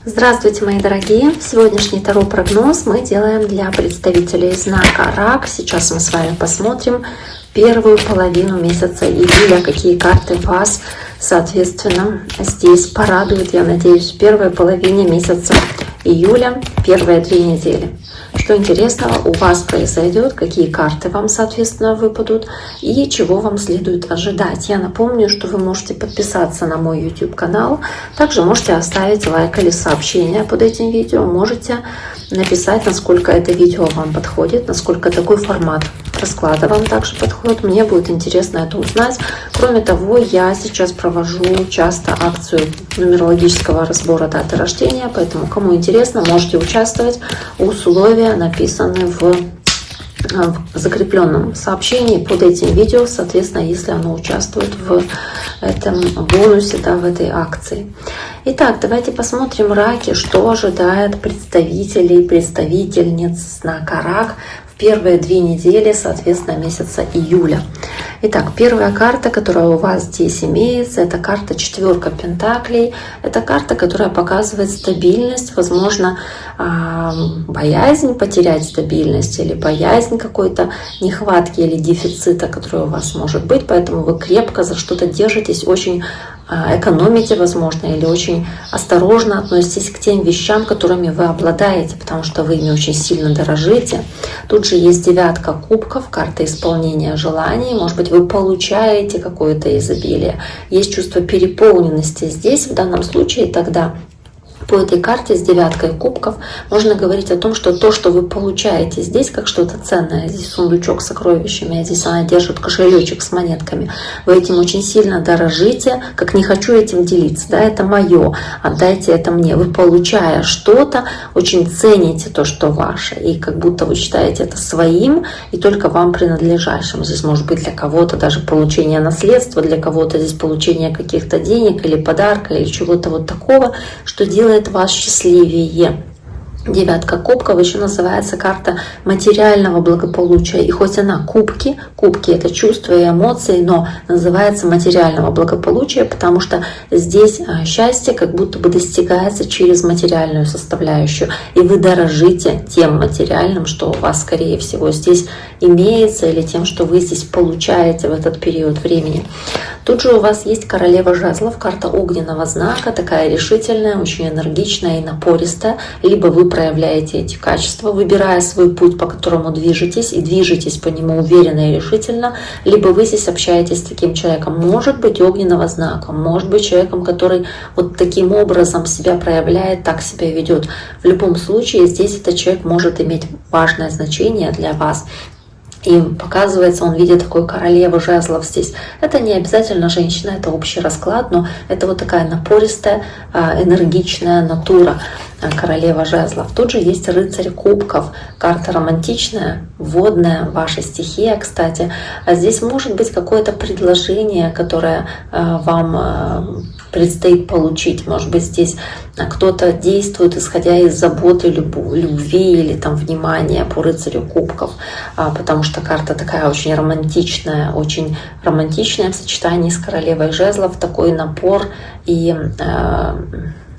Здравствуйте, мои дорогие! Сегодняшний таро-прогноз мы делаем для представителей знака Рак. Сейчас мы с вами посмотрим первую половину месяца июля, какие карты вас, соответственно, здесь порадуют, я надеюсь, в первой половине месяца июля, первые 2 недели. Что интересного у вас произойдет, какие карты вам, соответственно, выпадут и чего вам следует ожидать. Я напомню, что вы можете подписаться на мой YouTube-канал, также можете оставить лайк или сообщение под этим видео, можете написать, насколько это видео вам подходит, насколько такой формат расклада вам также подходит. Мне будет интересно это узнать. Кроме того, я сейчас провожу часто акцию нумерологического разбора даты рождения, поэтому кому интересно, можете участвовать. Условия написаны в закрепленном сообщении под этим видео, соответственно, если оно участвует в этом бонусе, в этой акции. Итак, давайте посмотрим, раки, что ожидает представителей, представительниц знака Рак в первые 2 недели, соответственно, месяца июля. Итак, первая карта, которая у вас здесь имеется, это карта 4 Пентаклей. Это карта, которая показывает стабильность, возможно, боязнь потерять стабильность или боязнь какой-то нехватки или дефицита, который у вас может быть. Поэтому вы крепко за что-то держитесь, очень экономите, возможно, или очень осторожно относитесь к тем вещам, которыми вы обладаете, потому что вы ими очень сильно дорожите. Тут же есть 9 кубков, карта исполнения желаний. Может быть, вы получаете какое-то изобилие. Есть чувство переполненности здесь, в данном случае, тогда по этой карте с 9 кубков можно говорить о том, что то, что вы получаете здесь, как что-то ценное, здесь сундучок с сокровищами, а здесь она держит кошелечек с монетками, вы этим очень сильно дорожите, как не хочу этим делиться, это мое, отдайте это мне. Вы, получая что-то, очень цените то, что ваше, и как будто вы считаете это своим и только вам принадлежащим. Здесь может быть для кого-то даже получение наследства, для кого-то здесь получение каких-то денег или подарка, или чего-то вот такого, что делает вас счастливее. 9 кубков еще называется карта материального благополучия. И хоть она кубки это чувства и эмоции, но называется материального благополучия, потому что здесь счастье как будто бы достигается через материальную составляющую. И вы дорожите тем материальным, что у вас, скорее всего, здесь имеется, или тем, что вы здесь получаете в этот период времени. Тут же у вас есть королева жезлов, карта огненного знака, такая решительная, очень энергичная и напористая. Либо вы проявляете эти качества, выбирая свой путь, по которому движетесь, и движетесь по нему уверенно и решительно, либо вы здесь общаетесь с таким человеком, может быть, огненного знака, может быть, человеком, который вот таким образом себя проявляет, так себя ведет. В любом случае, здесь этот человек может иметь важное значение для вас. И показывается он в виде такой королевы жезлов здесь. Это не обязательно женщина, это общий расклад, но это вот такая напористая, энергичная натура, королева жезлов. Тут же есть рыцарь кубков, карта романтичная, водная, ваша стихия, кстати. А здесь может быть какое-то предложение, которое вам предстоит получить. Может быть, здесь кто-то действует, исходя из заботы, любви или там внимания по рыцарю кубков, потому что карта такая очень романтичная в сочетании с королевой жезлов, такой напор и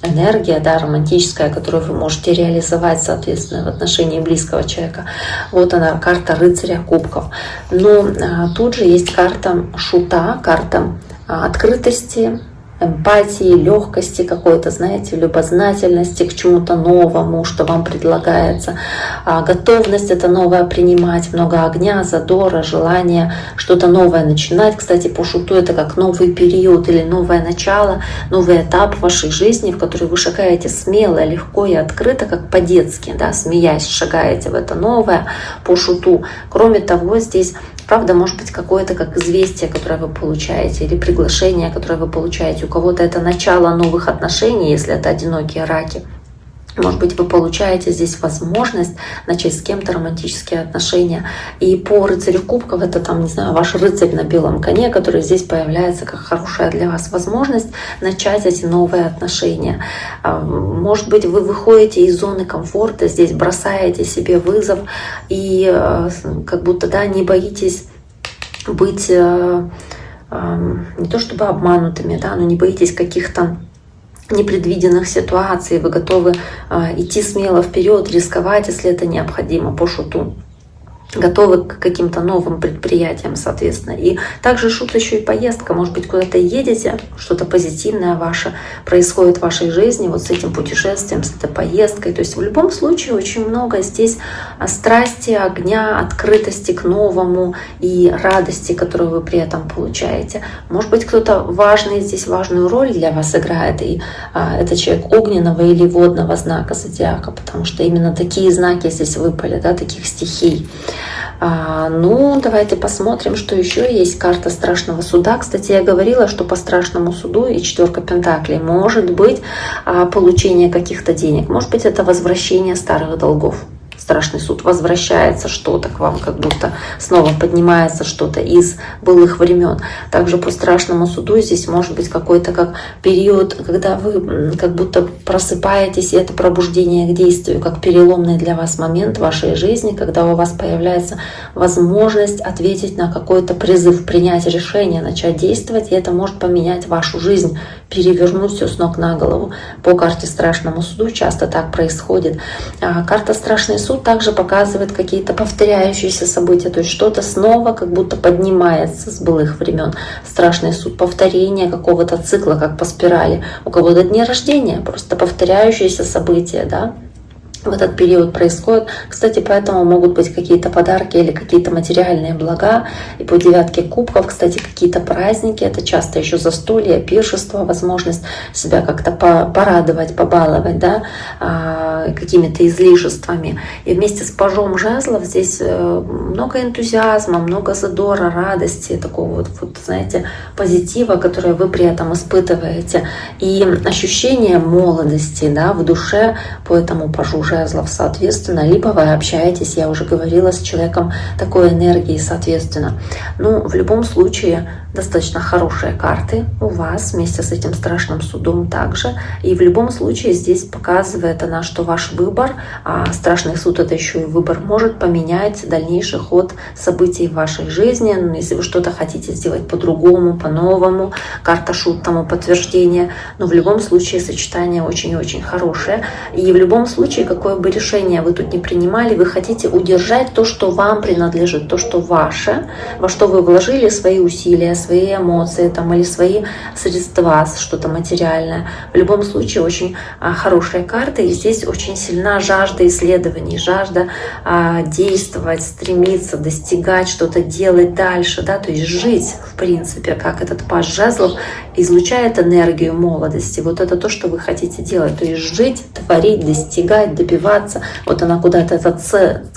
энергия, романтическая, которую вы можете реализовать, соответственно, в отношении близкого человека. Вот она, карта рыцаря кубков. Но тут же есть карта шута, карта открытости, эмпатии, легкости какой-то, знаете, любознательности к чему-то новому, что вам предлагается, готовность это новое принимать, много огня, задора, желание что-то новое начинать. Кстати, по шуту это как новый период или новое начало, новый этап в вашей жизни, в который вы шагаете смело, легко и открыто, как по-детски, смеясь, шагаете в это новое по шуту. Кроме того, здесь правда, может быть какое-то как известие, которое вы получаете, или приглашение, которое вы получаете. У кого-то это начало новых отношений, если это одинокие раки. Может быть, вы получаете здесь возможность начать с кем-то романтические отношения. И по рыцарю кубков это там, не знаю, ваш рыцарь на белом коне, который здесь появляется как хорошая для вас возможность начать эти новые отношения. Может быть, вы выходите из зоны комфорта, здесь бросаете себе вызов и как будто, не боитесь быть не то чтобы обманутыми, но не боитесь каких-то непредвиденных ситуаций, вы готовы идти смело вперед, рисковать, если это необходимо, по шуту. Готовы к каким-то новым предприятиям, соответственно. И также шут еще и поездка. Может быть, куда-то едете, что-то позитивное ваше происходит в вашей жизни, вот с этим путешествием, с этой поездкой. То есть в любом случае очень много здесь страсти, огня, открытости к новому и радости, которую вы при этом получаете. Может быть, кто-то важный здесь, важную роль для вас играет, и это человек огненного или водного знака зодиака, потому что именно такие знаки здесь выпали, да, таких стихий. Ну, давайте посмотрим, что еще есть. Карта страшного суда. Кстати, я говорила, что по страшному суду и 4 пентаклей может быть получение каких-то денег. Может быть, это возвращение старых долгов. Страшный суд, возвращается что-то к вам, как будто снова поднимается что-то из былых времен. Также по страшному суду здесь может быть какой-то как период, когда вы как будто просыпаетесь, и это пробуждение к действию, как переломный для вас момент в вашей жизни, когда у вас появляется возможность ответить на какой-то призыв, принять решение, начать действовать, и это может поменять вашу жизнь, перевернуть все с ног на голову. По карте страшному суду часто так происходит. Карта страшный суд также показывает какие-то повторяющиеся события, то есть что-то снова как будто поднимается с былых времен. Страшный суд, повторение какого-то цикла, как по спирали. У кого-то дни рождения, просто повторяющиеся события, да, в этот период происходит. Кстати, поэтому могут быть какие-то подарки или какие-то материальные блага. И по 9 кубков, кстати, какие-то праздники. Это часто еще застолье, пиршество, возможность себя как-то порадовать, побаловать, да, какими-то излишествами. И вместе с пажом жезлов здесь много энтузиазма, много задора, радости, такого вот, знаете, позитива, который вы при этом испытываете. И ощущение молодости, да, в душе по этому пажу жезлов, соответственно, либо вы общаетесь, я уже говорила, с человеком такой энергии, соответственно. Ну, в любом случае, достаточно хорошие карты у вас вместе с этим страшным судом также. И в любом случае здесь показывает она, что ваш выбор, а страшный суд — это еще и выбор, может поменять дальнейший ход событий в вашей жизни. Ну, если вы что-то хотите сделать по-другому, по-новому, карта шут тому подтверждение. Но в любом случае сочетание очень-очень хорошее. И в любом случае, какое бы решение вы тут ни принимали, вы хотите удержать то, что вам принадлежит, то, что ваше, во что вы вложили свои усилия, свои эмоции там, или свои средства, что-то материальное. В любом случае очень хорошие карты, и здесь очень сильна жажда исследований, жажда действовать, стремиться, достигать, что-то делать дальше, да, то есть жить, в принципе, как этот паж жезлов излучает энергию молодости. Вот это то, что вы хотите делать, то есть жить, творить, достигать, добиваться. Вот она куда-то,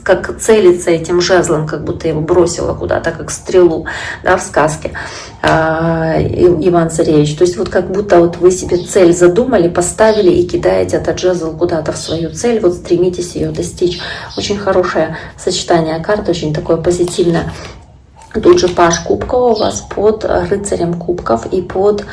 как целится этим жезлом, как будто его бросила куда-то, как стрелу, да, в сказке Иван Царевич. То есть вот как будто вот вы себе цель задумали, поставили и кидаете этот жезл куда-то в свою цель, вот стремитесь ее достичь. Очень хорошее сочетание карт, очень такое позитивное. Тут же паж кубков у вас под рыцарем кубков и под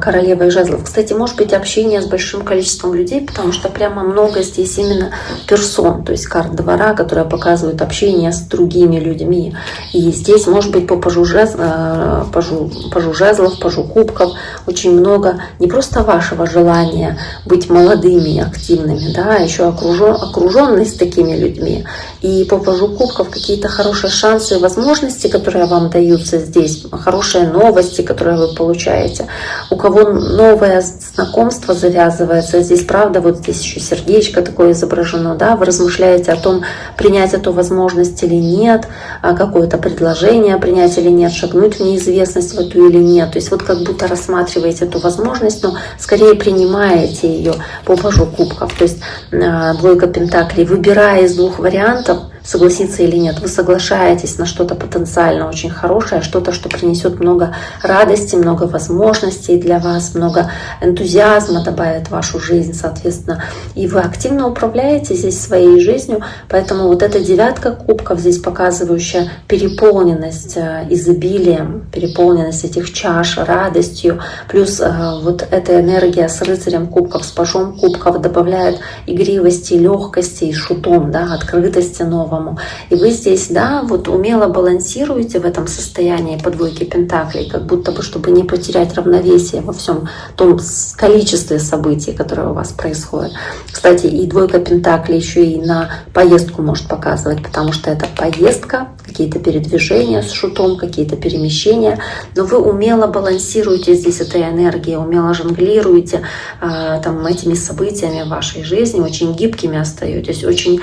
королевой жезлов. Кстати, может быть общение с большим количеством людей, потому что прямо много здесь именно персон, то есть карт двора, которые показывают общение с другими людьми. И здесь может быть по пажу жезлов, пажу кубков очень много не просто вашего желания быть молодыми, активными, да, а еще окруженность такими людьми. И по пажу кубков какие-то хорошие шансы и возможности, которые вам даются здесь, хорошие новости, которые вы получаете. У кого новое знакомство завязывается, здесь правда, вот здесь еще сердечко такое изображено, да, вы размышляете о том, принять эту возможность или нет, какое-то предложение принять или нет, шагнуть в неизвестность в эту или нет. То есть вот как будто рассматриваете эту возможность, но скорее принимаете ее по пажу кубков. То есть 2 пентаклей, выбирая из 2 вариантов, согласиться или нет, вы соглашаетесь на что-то потенциально очень хорошее, что-то, что принесет много радости, много возможностей для вас, много энтузиазма добавит в вашу жизнь, соответственно. И вы активно управляете здесь своей жизнью, поэтому вот эта 9 кубков здесь показывающая переполненность изобилием, переполненность этих чаш радостью, плюс вот эта энергия с рыцарем кубков, с пажом кубков добавляет игривости, легкости и шутом, да, открытости нового по-новому. И вы здесь, да, вот умело балансируете в этом состоянии по двойке пентаклей, как будто бы, чтобы не потерять равновесие во всем том количестве событий, которые у вас происходят. Кстати, и двойка пентаклей еще и на поездку может показывать, потому что это поездка, какие-то передвижения с шутом, какие-то перемещения, но вы умело балансируете здесь этой энергией, умело жонглируете там, этими событиями в вашей жизни, очень гибкими остаетесь, очень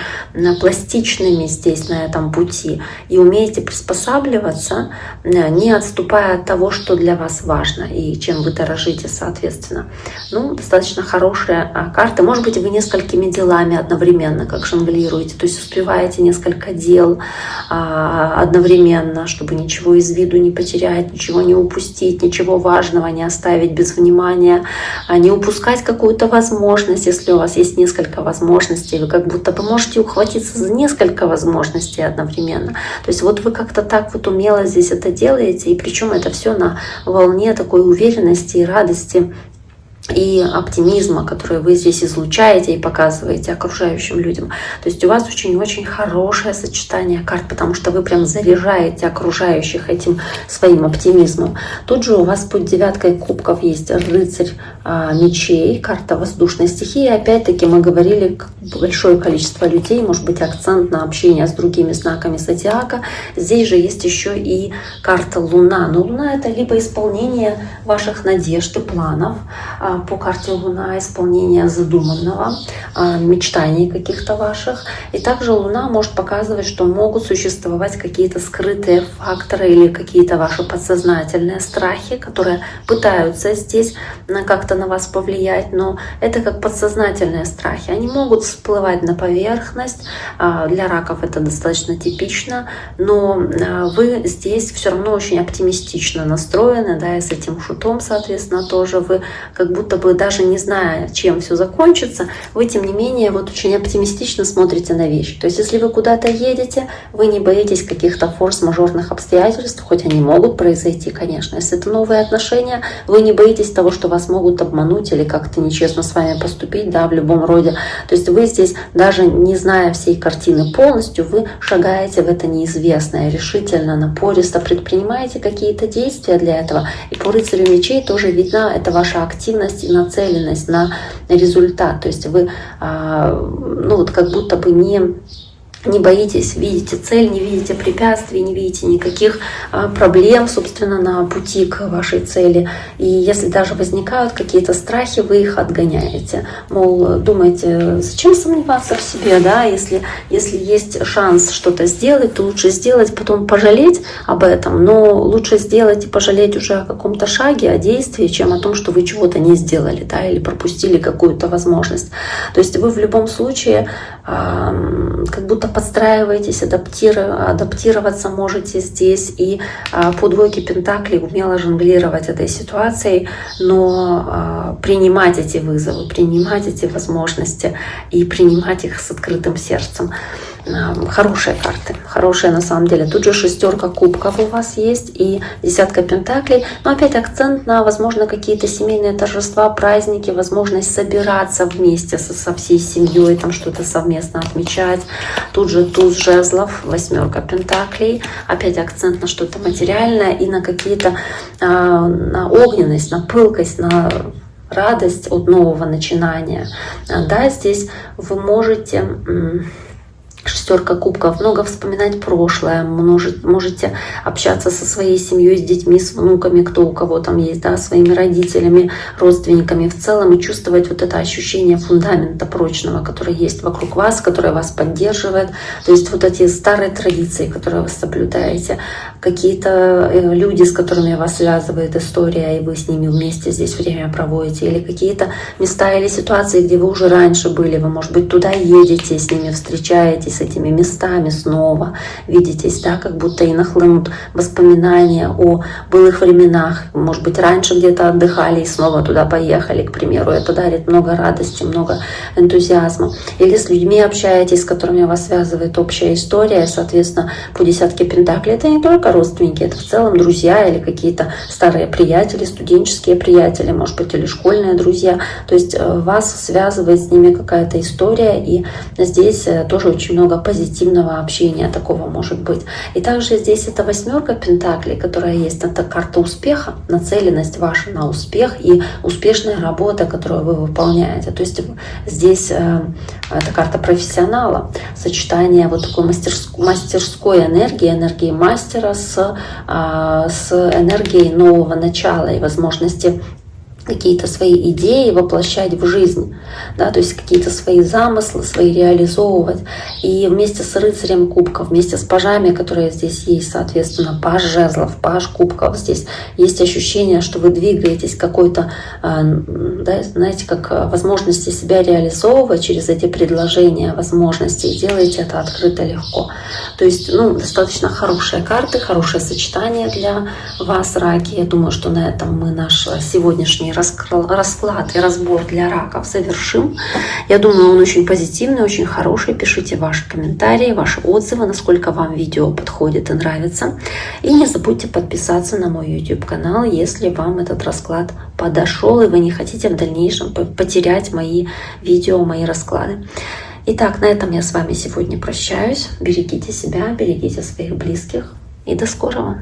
пластичными здесь на этом пути и умеете приспосабливаться, не отступая от того, что для вас важно и чем вы дорожите, соответственно. Ну, достаточно хорошие карты. Может быть, вы несколькими делами одновременно как жонглируете, то есть успеваете несколько дел одновременно, чтобы ничего из виду не потерять, ничего не упустить, ничего важного не оставить без внимания, не упускать какую-то возможность. Если у вас есть несколько возможностей, вы как будто бы можете ухватиться за несколько возможностей одновременно. То есть вот вы как-то так вот умело здесь это делаете, и причем это все на волне такой уверенности и радости и оптимизма, который вы здесь излучаете и показываете окружающим людям. То есть у вас очень-очень хорошее сочетание карт, потому что вы прям заряжаете окружающих этим своим оптимизмом. Тут же у вас под девяткой кубков есть рыцарь мечей, карта воздушной стихии. Опять-таки мы говорили, большое количество людей, может быть акцент на общение с другими знаками зодиака. Здесь же есть еще и карта Луна. Но Луна — это либо исполнение ваших надежд и планов, по карте Луна исполнение задуманного, мечтаний каких-то ваших. И также Луна может показывать, что могут существовать какие-то скрытые факторы или какие-то ваши подсознательные страхи, которые пытаются здесь как-то на вас повлиять, но это как подсознательные страхи. Они могут всплывать на поверхность, для раков это достаточно типично, но вы здесь все равно очень оптимистично настроены, да, и с этим шутом, соответственно, тоже вы как будто бы даже не зная, чем все закончится, вы, тем не менее, вот очень оптимистично смотрите на вещи. То есть, если вы куда-то едете, вы не боитесь каких-то форс-мажорных обстоятельств, хоть они могут произойти, конечно. Если это новые отношения, вы не боитесь того, что вас могут обмануть или как-то нечестно с вами поступить, да, в любом роде. То есть, вы здесь, даже не зная всей картины полностью, вы шагаете в это неизвестное, решительно, напористо предпринимаете какие-то действия для этого. И по рыцарю мечей тоже видна эта ваша активность и нацеленность на результат. То есть вы ну вот как будто бы не боитесь, видите цель, не видите препятствий, не видите никаких проблем, собственно, на пути к вашей цели. И если даже возникают какие-то страхи, вы их отгоняете. Мол, думаете, зачем сомневаться в себе, да? Если есть шанс что-то сделать, то лучше сделать, потом пожалеть об этом. Но лучше сделать и пожалеть уже о каком-то шаге, о действии, чем о том, что вы чего-то не сделали, да, или пропустили какую-то возможность. То есть вы в любом случае как будто подстраиваетесь, адаптироваться можете здесь и по двойке пентаклей умело жонглировать этой ситуацией, но принимать эти вызовы, принимать эти возможности и принимать их с открытым сердцем. Хорошие карты, хорошие на самом деле. Тут же шестерка кубков у вас есть и десятка пентаклей. Но опять акцент на, возможно, какие-то семейные торжества, праздники, возможность собираться вместе со всей семьей, там что-то совместно отмечать. Тут же туз жезлов, восьмерка пентаклей. Опять акцент на что-то материальное и на какие-то, на огненность, на пылкость, на радость от нового начинания. Да, здесь вы можете... Шестерка кубков, много вспоминать прошлое, можете общаться со своей семьей, с детьми, с внуками, кто у кого там есть, да, своими родителями, родственниками в целом, и чувствовать вот это ощущение фундамента прочного, который есть вокруг вас, которое вас поддерживает. То есть вот эти старые традиции, которые вы соблюдаете, какие-то люди, с которыми вас связывает история, и вы с ними вместе здесь время проводите, или какие-то места или ситуации, где вы уже раньше были, вы, может быть, туда едете, с ними встречаетесь, с этими местами снова видитесь, да, как будто и нахлынут воспоминания о былых временах. Может быть, раньше где-то отдыхали и снова туда поехали, к примеру. Это дарит много радости, много энтузиазма. Или с людьми общаетесь, с которыми вас связывает общая история. Соответственно, по десятке пентаклей это не только родственники, это в целом друзья или какие-то старые приятели, студенческие приятели, может быть, или школьные друзья. То есть вас связывает с ними какая-то история, и здесь тоже очень много позитивного общения такого может быть. И также здесь это 8 пентаклей, которая есть, это карта успеха, нацеленность ваша на успех и успешная работа, которую вы выполняете. То есть здесь это карта профессионала, сочетание вот такой мастерской энергии, энергии мастера с энергией нового начала и возможности какие-то свои идеи воплощать в жизнь, да, то есть какие-то свои замыслы, свои реализовывать. И вместе с рыцарем кубков, вместе с пажами, которые здесь есть, соответственно, паж жезлов, паж кубков, здесь есть ощущение, что вы двигаетесь к какой-то, да, знаете, как возможности себя реализовывать через эти предложения, возможности, и делаете это открыто, легко. То есть, достаточно хорошие карты, хорошее сочетание для вас, раки. Я думаю, что на этом мы наш сегодняшний расклад и разбор для раков завершим. Я думаю, он очень позитивный, очень хороший. Пишите ваши комментарии, ваши отзывы, насколько вам видео подходит и нравится. И не забудьте подписаться на мой YouTube-канал, если вам этот расклад подошел, и вы не хотите в дальнейшем потерять мои видео, мои расклады. Итак, на этом я с вами сегодня прощаюсь. Берегите себя, берегите своих близких. И до скорого!